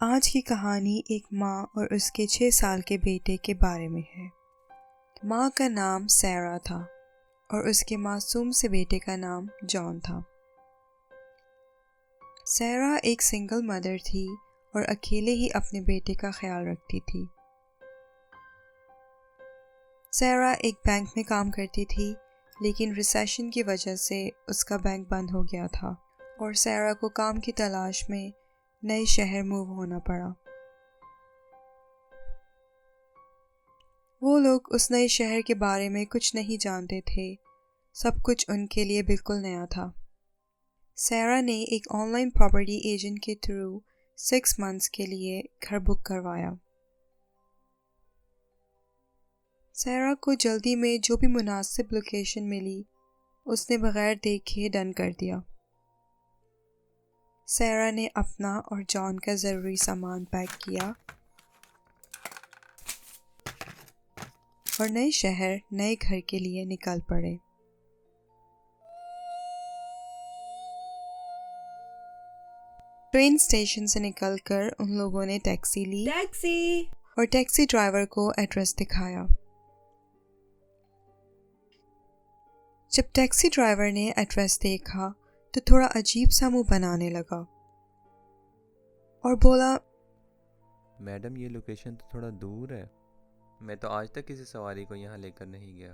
आज की कहानी एक माँ और उसके 6 साल के बेटे के बारे में है। माँ का नाम सैरा था और उसके मासूम से बेटे का नाम जॉन था। सैरा एक सिंगल मदर थी और अकेले ही अपने बेटे का ख्याल रखती थी। सैरा एक बैंक में काम करती थी, लेकिन रिसेशन की वजह से उसका बैंक बंद हो गया था और सैरा को काम की तलाश में नए शहर मूव होना पड़ा। वो लोग उस नए शहर के बारे में कुछ नहीं जानते थे। सब कुछ उनके लिए बिल्कुल नया था। सैरा ने एक ऑनलाइन प्रॉपर्टी एजेंट के थ्रू 6 मंथ्स के लिए घर बुक करवाया। सैरा को जल्दी में जो भी मुनासिब लोकेशन मिली, उसने बगैर देखे डन कर दिया। सैरा ने अपना और जॉन का ज़रूरी सामान पैक किया और नए शहर नए घर के लिए निकल पड़े। ट्रेन स्टेशन से निकलकर उन लोगों ने टैक्सी ली और टैक्सी ड्राइवर को एड्रेस दिखाया। जब टैक्सी ड्राइवर ने एड्रेस देखा तो थोड़ा अजीब सा मुंह बनाने लगा और बोला, मैडम ये लोकेशन तो थोड़ा दूर है। मैं तो आज तक किसी सवारी को यहाँ लेकर नहीं गया।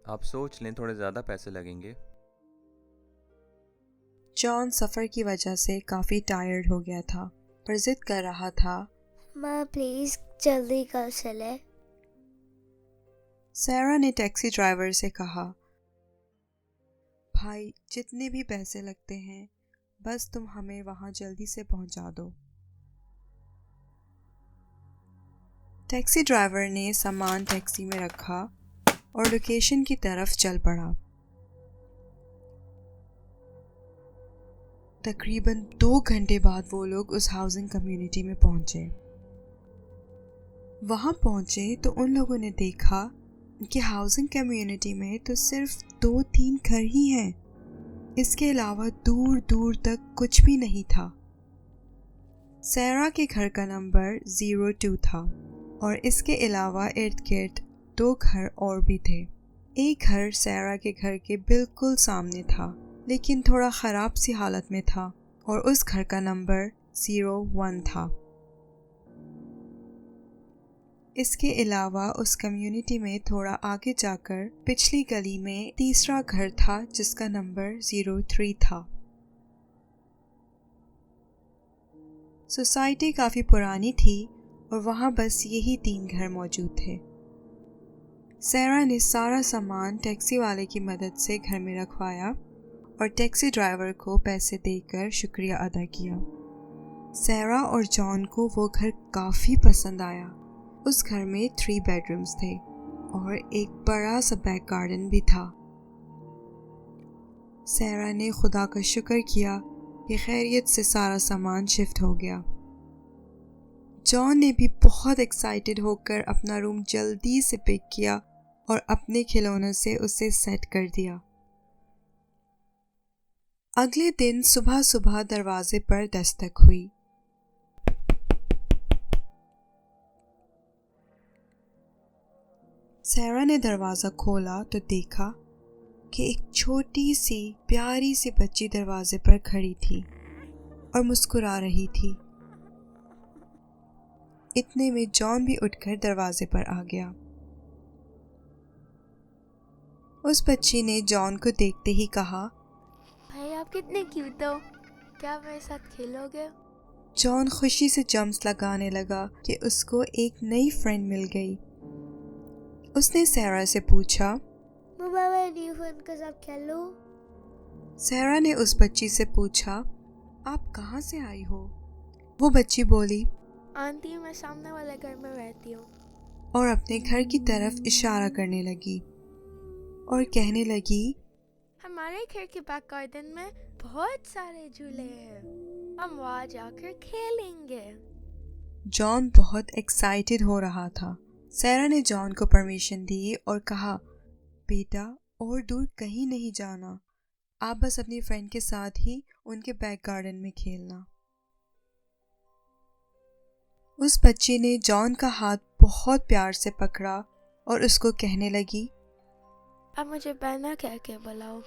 आप सोच लें, थोड़े ज़्यादा पैसे लगेंगे। जॉन सफ़र की वजह से काफ़ी टायर्ड हो गया था पर जिद कर रहा था, माँ प्लीज़ जल्दी कर चले। सैरा ने टैक्सी ड्राइवर से कहा, भाई जितने भी पैसे लगते हैं बस तुम हमें वहाँ जल्दी से पहुँचा दो। टैक्सी ड्राइवर ने सामान टैक्सी में रखा और लोकेशन की तरफ चल पड़ा। तकरीबन 2 घंटे बाद वो लोग उस हाउसिंग कम्युनिटी में पहुंचे। वहां पहुंचे तो उन लोगों ने देखा कि हाउसिंग कम्युनिटी में तो सिर्फ 2-3 घर ही हैं। इसके अलावा दूर दूर तक कुछ भी नहीं था। सैरा के घर का नंबर 02 था और इसके अलावा इर्द गिर्द 2 घर और भी थे। एक घर सैरा के घर के बिल्कुल सामने था, लेकिन थोड़ा ख़राब सी हालत में था और उस घर का नंबर 01 था। इसके अलावा उस कम्युनिटी में थोड़ा आगे जाकर पिछली गली में तीसरा घर था जिसका नंबर 03 था। सोसाइटी काफ़ी पुरानी थी और वहाँ बस यही 3 घर मौजूद थे। सैरा ने सारा सामान टैक्सी वाले की मदद से घर में रखवाया और टैक्सी ड्राइवर को पैसे देकर शुक्रिया अदा किया। सैरा और जॉन को वो घर काफ़ी पसंद आया। उस घर में 3 बेडरूम्स थे और एक बड़ा सा बैक गार्डन भी था। सैरा ने खुदा का शुक्र किया कि खैरियत से सारा सामान शिफ्ट हो गया। जॉन ने भी बहुत एक्साइटेड होकर अपना रूम जल्दी से पिक किया और अपने खिलौनों से उसे सेट कर दिया। अगले दिन सुबह सुबह दरवाजे पर दस्तक हुई। सैरा ने दरवाज़ा खोला तो देखा कि एक छोटी सी प्यारी सी बच्ची दरवाजे पर खड़ी थी और मुस्कुरा रही थी। इतने में जॉन भी उठकर दरवाजे पर आ गया। उस बच्ची ने जॉन को देखते ही कहा, भाई आप कितने क्यूट हो, क्या मेरे साथ खेलोगे? जॉन खुशी से जंप्स लगाने लगा कि उसको एक नई फ्रेंड मिल गई। उसने सैरा से पूछा, मम्मा मैं न्यू फ्रेंड के साथ खेलूं? सैरा ने उस बच्ची से पूछा, आप कहाँ से आई हो? वो बच्ची बोली, आंटी मैं सामने वाले घर में रहती हूँ। और अपने घर की तरफ इशारा करने लगी और कहने लगी, हमारे घर के बैक गार्डन में बहुत सारे झूले हैं, हम वहाँ जाकर खेलेंगे। जॉन बहुत एक्साइटेड हो रहा था। सैरा ने जॉन को परमिशन दी और कहा, बेटा और दूर कहीं नहीं जाना, आप बस अपनी फ्रेंड के साथ ही उनके बैक गार्डन में खेलना। उस बच्ची ने जॉन का हाथ बहुत प्यार से पकड़ा और उसको कहने लगी, अब मुझे बहना कह के बुलाओ।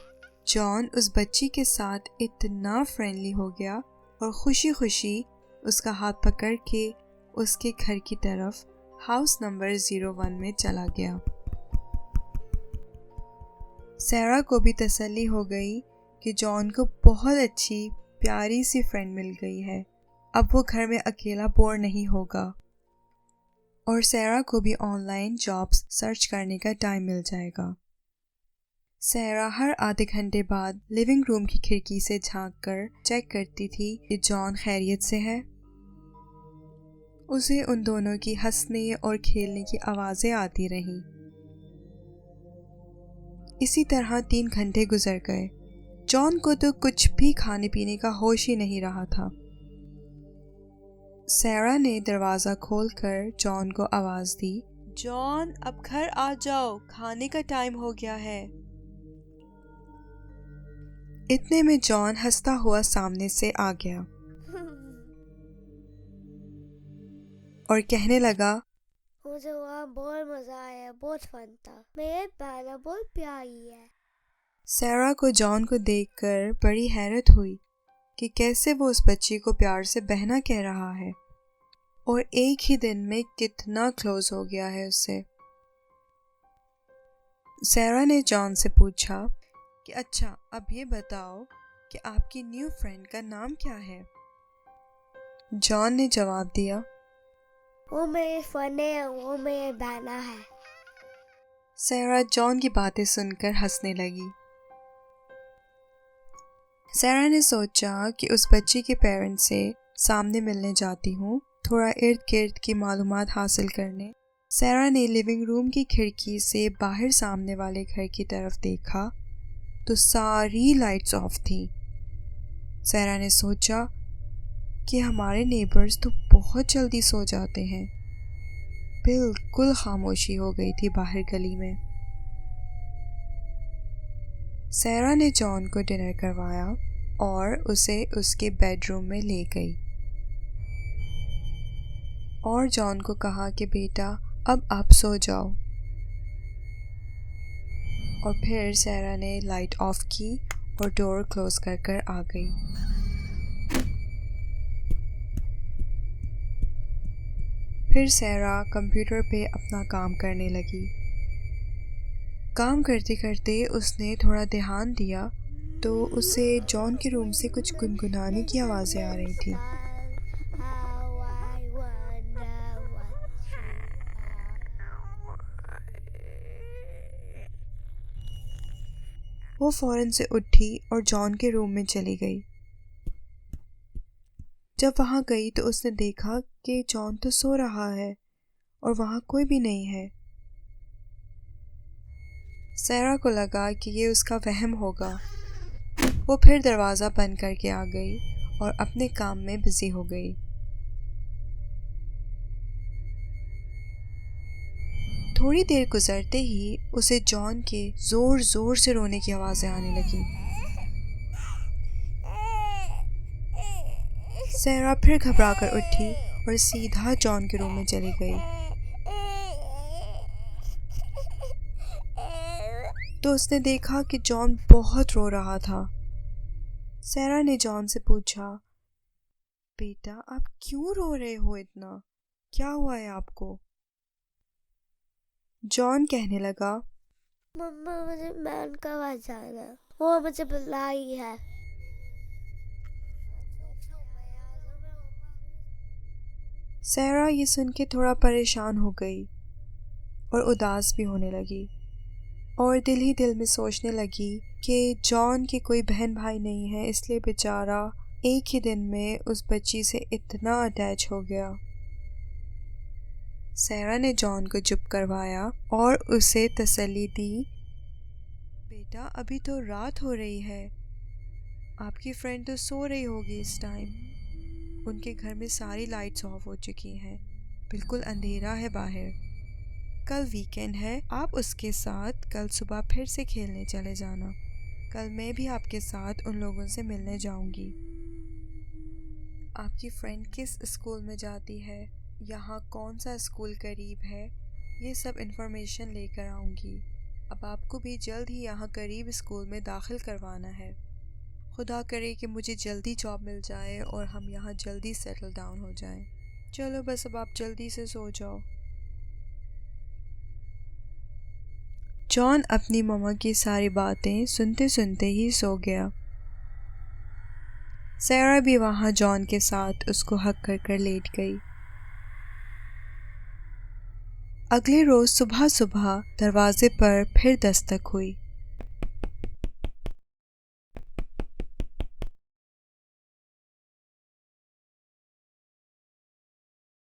जॉन उस बच्ची के साथ इतना फ्रेंडली हो गया और खुशी खुशी उसका हाथ पकड़ के उसके घर की तरफ हाउस नंबर 01 में चला गया। सैरा को भी तसल्ली हो गई कि जॉन को बहुत अच्छी प्यारी सी फ्रेंड मिल गई है, अब वो घर में अकेला बोर नहीं होगा। और सैरा को भी ऑनलाइन जॉब्स सर्च करने का टाइम मिल जाएगा। सैरा हर आधे घंटे बाद लिविंग रूम की खिड़की से झांककर चेक करती थी कि जॉन खैरियत से है। उसे उन दोनों की हंसने और खेलने की आवाज़ें आती रहीं। इसी तरह 3 घंटे गुजर गए। जॉन को तो कुछ भी खाने पीने का होश ही नहीं रहा था। सैरा ने दरवाज़ा खोलकर जॉन को आवाज़ दी, जॉन अब घर आ जाओ, खाने का टाइम हो गया है। इतने में जॉन हंसता हुआ सामने से आ गया और कहने लगा, मुझे वहाँ बहुत मजा आया, बहुत फन था। मेरे बहना बहुत प्यारी है। सैरा को जॉन को देखकर बड़ी हैरत हुई कि कैसे वो उस बच्ची को प्यार से बहना कह रहा है और एक ही दिन में कितना क्लोज हो गया है उससे। सैरा ने जॉन से पूछा कि अच्छा अब ये बताओ कि आपकी न्यू फ्रेंड का नाम क्या है। जॉन ने जवाब दिया, वो मेरी फ्रेंड है, वो मेरे बहना है। सैरा जॉन की बातें सुनकर हंसने लगी। सैरा ने सोचा कि उस बच्ची के पेरेंट्स से सामने मिलने जाती हूँ, थोड़ा इर्द गिर्द की मालूमात हासिल करने। सैरा ने लिविंग रूम की खिड़की से बाहर सामने वाले घर की तरफ देखा तो सारी लाइट्स ऑफ थी। सैरा ने सोचा कि हमारे नेबर्स तो बहुत जल्दी सो जाते हैं। बिल्कुल खामोशी हो गई थी बाहर गली में। सैरा ने जॉन को डिनर करवाया और उसे उसके बेडरूम में ले गई और जॉन को कहा कि बेटा अब आप सो जाओ। और फिर सैरा ने लाइट ऑफ की और डोर क्लोज कर आ गई। फिर सैरा कंप्यूटर पे अपना काम करने लगी। काम करते करते उसने थोड़ा ध्यान दिया तो उसे जॉन के रूम से कुछ गुनगुनाने की आवाज़ें आ रही थी। वो फौरन से उठी और जॉन के रूम में चली गई। जब वहाँ गई तो उसने देखा कि जॉन तो सो रहा है और वहाँ कोई भी नहीं है। सैरा को लगा कि ये उसका वहम होगा। वो फिर दरवाज़ा बंद करके आ गई और अपने काम में बिजी हो गई। थोड़ी देर गुजरते ही उसे जॉन के जोर जोर से रोने की आवाज़ें आने लगी। सैरा फिर घबराकर उठी और सीधा जॉन के रूम में चली गई। तो उसने देखा कि जॉन बहुत रो रहा था। सैरा ने जॉन से पूछा, बेटा आप क्यों रो रहे हो इतना, क्या हुआ है आपको? जॉन कहने लगा, मम्मा मुझे मैन का आवाज जाना, वो मुझे बुलाई है। सैरा ये सुन के थोड़ा परेशान हो गई और उदास भी होने लगी और दिल ही दिल में सोचने लगी कि जॉन की कोई बहन भाई नहीं है, इसलिए बेचारा एक ही दिन में उस बच्ची से इतना अटैच हो गया। सैरा ने जॉन को चुप करवाया और उसे तसल्ली दी, बेटा अभी तो रात हो रही है, आपकी फ्रेंड तो सो रही होगी इस टाइम। उनके घर में सारी लाइट्स ऑफ हो चुकी हैं, बिल्कुल अंधेरा है बाहर। कल वीकेंड है, आप उसके साथ कल सुबह फिर से खेलने चले जाना। कल मैं भी आपके साथ उन लोगों से मिलने जाऊंगी। आपकी फ्रेंड किस स्कूल में जाती है यहाँ कौन सा स्कूल करीब है, ये सब इन्फॉर्मेशन लेकर आऊँगी। अब आपको भी जल्द ही यहाँ करीब स्कूल में दाखिल करवाना है। खुदा करे कि मुझे जल्दी जॉब मिल जाए और हम यहाँ जल्दी सेटल डाउन हो जाएं। चलो बस अब आप जल्दी से सो जाओ। जॉन अपनी मम्मा की सारी बातें सुनते सुनते ही सो गया। सारा भी वहाँ जॉन के साथ उसको हक कर कर लेट गई। अगले रोज सुबह सुबह दरवाजे पर फिर दस्तक हुई।